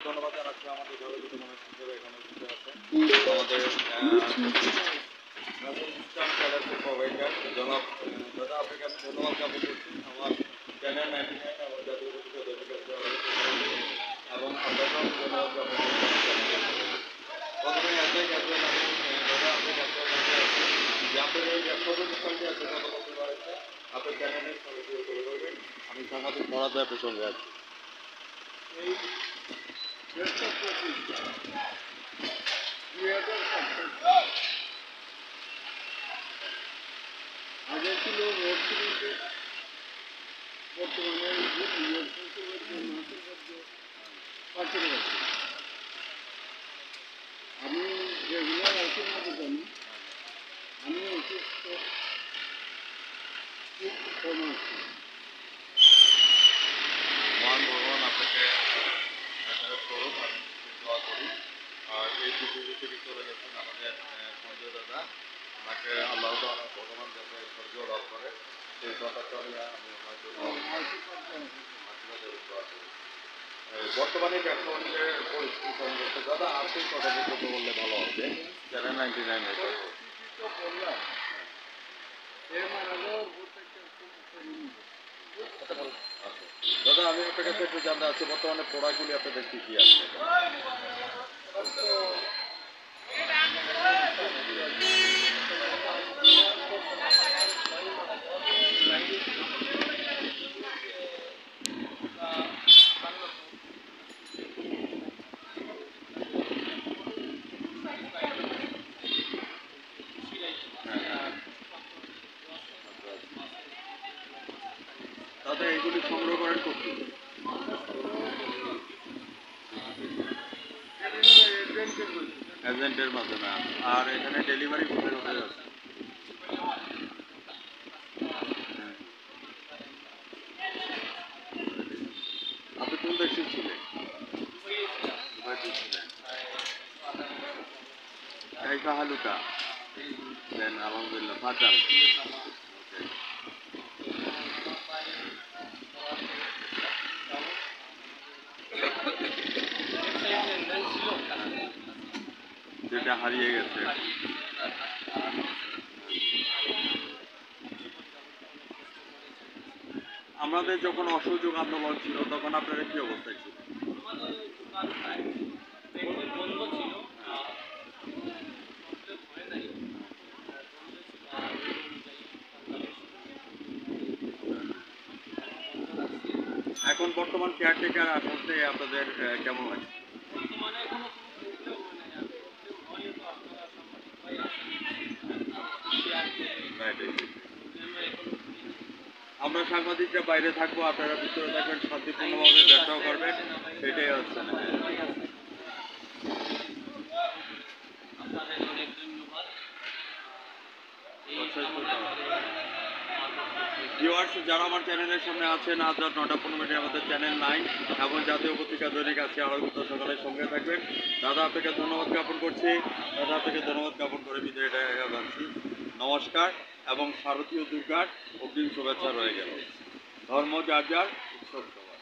ধন্যবাদ জানাচ্ছি আমাদের জগৎ মানুষ হিসেবে এখানে বসে আছেন আমাদের প্রোভাইডার জনাব দাদা আপনাকে আমি ধন্যবাদ জ্ঞাপন করছি আমার চ্যানেল 99 এবং জাতীয় পত্রিকা দৈনিক এবং আপনাকেও আমি ধন্যবাদ জ্ঞাপন করছি। প্রথমে একটাই আসবেন আমি দাদা আপনি ডাক্তার যে আপনার এই ব্যবসা প্রতিষ্ঠানটি আছে কত বছর হয়েছে আপনার চ্যানেলের সঙ্গে শুরু করে করবেন আমি সাংঘাতিক পড়াতে আপনার সঙ্গে আছি। এই ব্যবসা প্রতিষ্ঠান 2007 আগে ছিল রোড সিমেন্টের বর্তমানে পাঁচের বছর আমি রেগুলার আছি না জানি আমি অসুস্থ খুব কম আছি। মহান ভগবান আপনাকে করুক আমি দোয়া করি। আর এই পৃথিবী থেকে চলে গেছেন আমাদের সঞ্জয় দাদা ওনাকে আল্লাহ তাআলা ভগবান যাতে স্বর্গীয় লাভ করে সেই কথাটা আমি ওনার জন্য দোয়া করি। বর্তমানে ব্যবসা বাণিজ্যের পরিস্থিতি সম্পর্কে দাদা আর্থিক কথা বলতে বললে ভালো হবে চ্যানেল 99 দাদা আমি আপনার কাছে একটু জানতে চাচ্ছি বর্তমানে প্রোডাক্টগুলি আপনাদের কী কী আছে? দাদা এইগুলি সংগ্রহ করেন করতে এজেন্টের মাধ্যমে আর এখানে ডেলিভারি কোথায় কোথায় যাচ্ছে? আপনি কোন দেশে ছিলেন? ছিলেন কাইফা হালুকা দেন আলহামদুলিল্লাহ ফাতাল যেটা হারিয়ে গেছে। আমাদের যখন অসহযোগ আন্দোলন ছিল তখন আপনারা কি অবস্থায় ছিল? এখন বর্তমান কেয়ারটেকার আসতে আপনাদের কেমন লাগে? আমরা সাংবাদিকরা বাইরে থাকবো আপনারা ভিতরে থাকবেন শান্তিপূর্ণভাবে ব্যবসাও করবেন সেটাই হচ্ছে না। ভিউয়ার্স যারা আমার চ্যানেলের সামনে আছেন আজ রাত 9:15 আমাদের চ্যানেল 9 এবং জাতীয় পত্রিকা দৈনিক আছে আলোকিত সকালের সঙ্গে থাকবেন। দাদা আপনাকে ধন্যবাদ জ্ঞাপন করছি। দাদা আপনাকে ধন্যবাদ জ্ঞাপন করে বিদায় জানাচ্ছি। নমস্কার এবং শারদীয় দুর্গার অগ্রিম শুভেচ্ছা রয়ে গেল। ধর্ম যার যার উৎসব সবার।